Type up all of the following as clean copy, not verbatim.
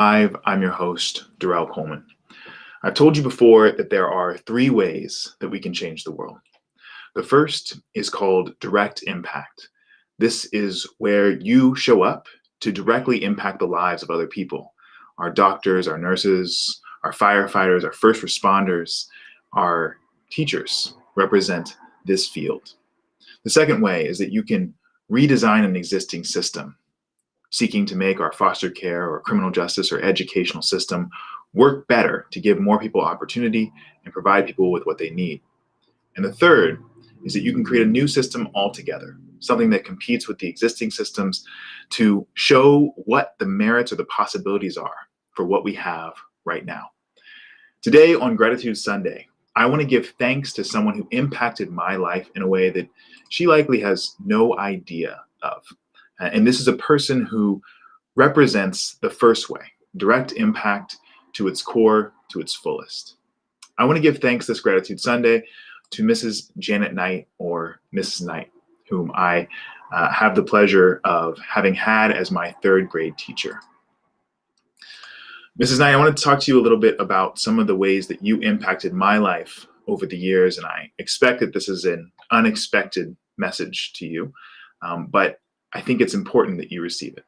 I'm your host, Darrell Coleman. I've told you before that there are three ways that we can change the world. The first is called direct impact. This is where you show up to directly impact the lives of other people. Our doctors, our nurses, our firefighters, our first responders, our teachers represent this field. The second way is that you can redesign an existing system, seeking to make our foster care or criminal justice or educational system work better to give more people opportunity and provide people with what they need. And the third is that you can create a new system altogether, something that competes with the existing systems to show what the merits or the possibilities are for what we have right now. Today on Gratitude Sunday, I want to give thanks to someone who impacted my life in a way that she likely has no idea of. And this is a person who represents the first way, direct impact to its core, to its fullest. I want to give thanks this Gratitude Sunday to Mrs. Janet Knight, or Mrs. Knight, whom I have the pleasure of having had as my third grade teacher. Mrs. Knight, I want to talk to you a little bit about some of the ways that you impacted my life over the years, and I expect that this is an unexpected message to you, but I think it's important that you receive it.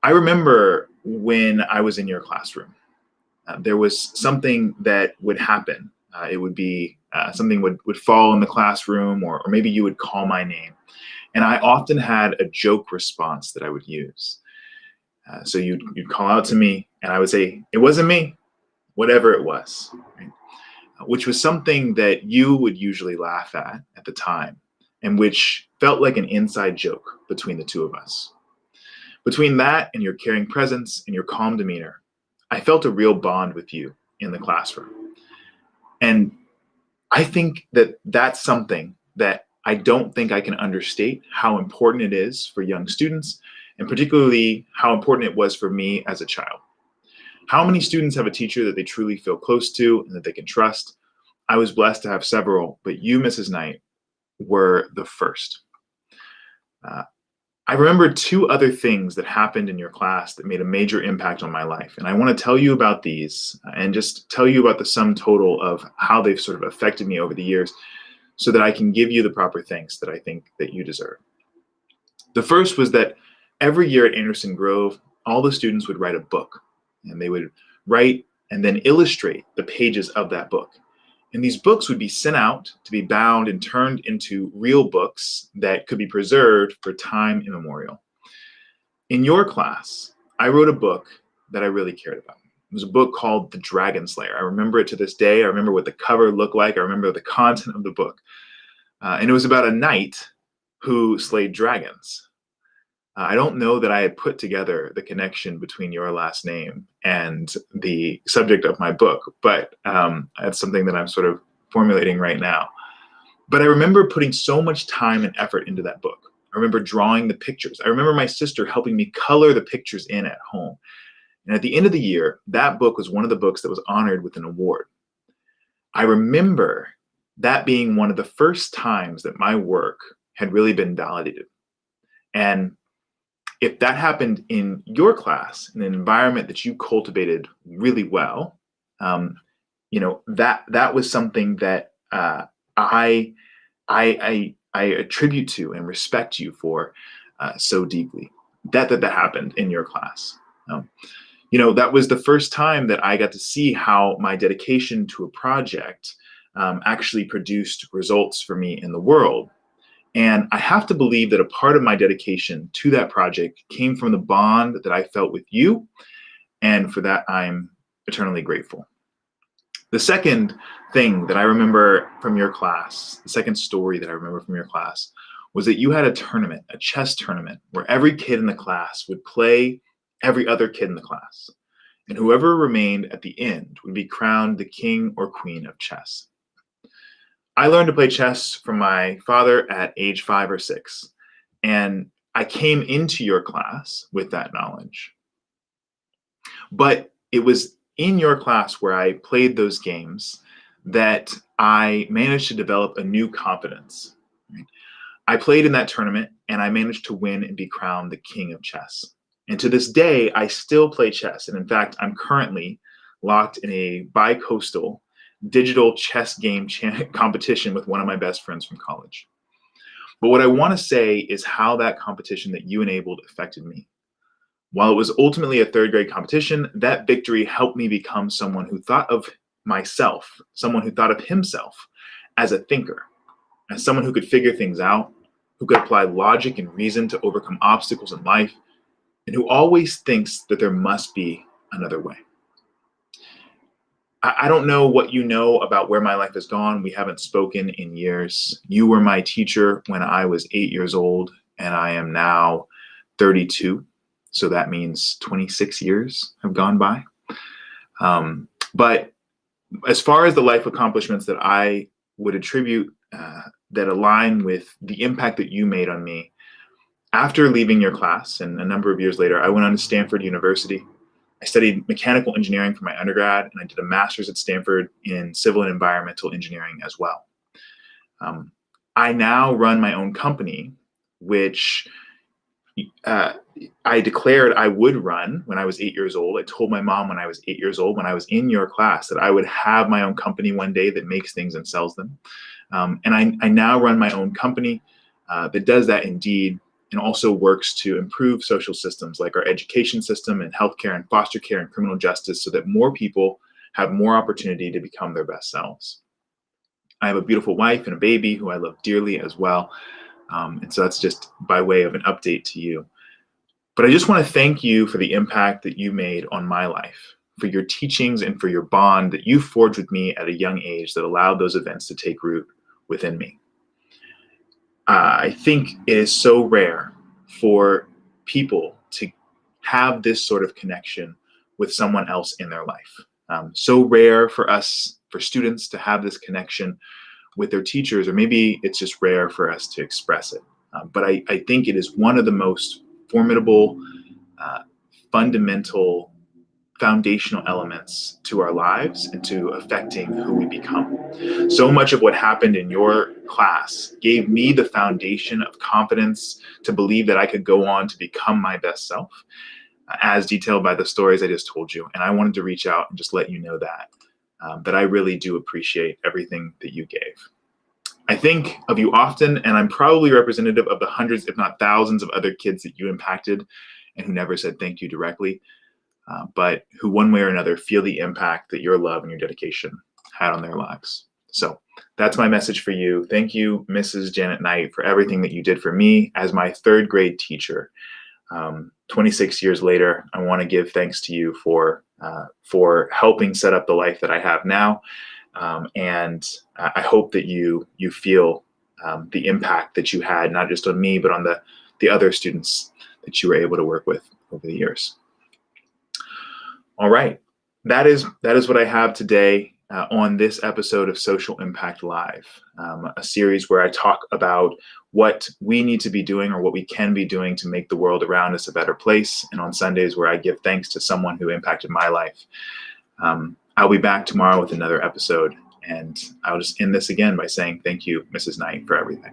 I remember when I was in your classroom, there was something that would happen. It would be something would fall in the classroom, or maybe you would call my name. And I often had a joke response that I would use. So you'd call out to me, and I would say, "It wasn't me," whatever it was, right? Which was something that you would usually laugh at the time, and which felt like an inside joke between the two of us. Between that and your caring presence and your calm demeanor, I felt a real bond with you in the classroom. And I think that that's something that I don't think I can understate how important it is for young students, and particularly how important it was for me as a child. How many students have a teacher that they truly feel close to and that they can trust? I was blessed to have several, but you, Mrs. Knight, were the first. I remember two other things that happened in your class that made a major impact on my life. And I want to tell you about these and just tell you about the sum total of how they've sort of affected me over the years so that I can give you the proper thanks that I think that you deserve. The first was that every year at Anderson Grove, all the students would write a book, and they would write and then illustrate the pages of that book. And these books would be sent out to be bound and turned into real books that could be preserved for time immemorial. In your class, I wrote a book that I really cared about. It was a book called The Dragon Slayer. I remember it to this day. I remember what the cover looked like. I remember the content of the book. And it was about a knight who slayed dragons. I don't know that I had put together the connection between your last name and the subject of my book, but that's something that I'm sort of formulating right now. But I remember putting so much time and effort into that book. I remember drawing the pictures. I remember my sister helping me color the pictures in at home. And at the end of the year, that book was one of the books that was honored with an award. I remember that being one of the first times that my work had really been validated. And if that happened in your class, in an environment that you cultivated really well, that was something that I attribute to and respect you for so deeply. That happened in your class. That was the first time that I got to see how my dedication to a project actually produced results for me in the world. And I have to believe that a part of my dedication to that project came from the bond that I felt with you. And for that, I'm eternally grateful. The second thing that I remember from your class, the second story that I remember from your class, was that you had a tournament, a chess tournament, where every kid in the class would play every other kid in the class. And whoever remained at the end would be crowned the king or queen of chess. I learned to play chess from my father at age 5 or 6, and I came into your class with that knowledge. But it was in your class where I played those games that I managed to develop a new confidence. I played in that tournament, and I managed to win and be crowned the king of chess. And to this day, I still play chess. And in fact, I'm currently locked in a bi-coastal digital chess game competition with one of my best friends from college. But what I want to say is how that competition that you enabled affected me. While it was ultimately a third grade competition, that victory helped me become someone who thought of myself, someone who thought of himself as a thinker, as someone who could figure things out, who could apply logic and reason to overcome obstacles in life, and who always thinks that there must be another way. I don't know what you know about where my life has gone. We haven't spoken in years. You were my teacher when I was 8 years old, and I am now 32. So that means 26 years have gone by. But as far as the life accomplishments that I would attribute that align with the impact that you made on me, after leaving your class and a number of years later, I went on to Stanford University. I studied mechanical engineering for my undergrad, and I did a master's at Stanford in civil and environmental engineering as well. I now run my own company, which I declared I would run when I was 8 years old. I told my mom when I was 8 years old, when I was in your class, that I would have my own company one day that makes things and sells them. And I now run my own company that does that indeed, and also works to improve social systems like our education system and healthcare and foster care and criminal justice so that more people have more opportunity to become their best selves. I have a beautiful wife and a baby who I love dearly as well. And so that's just by way of an update to you. But I just want to thank you for the impact that you made on my life, for your teachings and for your bond that you forged with me at a young age that allowed those events to take root within me. I think it is so rare for people to have this sort of connection with someone else in their life. So rare for us, for students, to have this connection with their teachers, or maybe it's just rare for us to express it. But I think it is one of the most formidable, fundamental, foundational elements to our lives and to affecting who we become. So much of what happened in your class gave me the foundation of confidence to believe that I could go on to become my best self, as detailed by the stories I just told you. And I wanted to reach out and just let you know that I really do appreciate everything that you gave. I think of you often, and I'm probably representative of the hundreds, if not thousands, of other kids that you impacted and who never said thank you directly, but who one way or another feel the impact that your love and your dedication had on their lives. So that's my message for you. Thank you, Mrs. Janet Knight, for everything that you did for me as my third grade teacher. 26 years later, I want to give thanks to you for helping set up the life that I have now. And I hope that you feel the impact that you had, not just on me, but on the other students that you were able to work with over the years. All right, that is what I have today on this episode of Social Impact Live, a series where I talk about what we need to be doing or what we can be doing to make the world around us a better place, and on Sundays where I give thanks to someone who impacted my life. I'll be back tomorrow with another episode, and I'll just end this again by saying thank you, Mrs. Knight, for everything.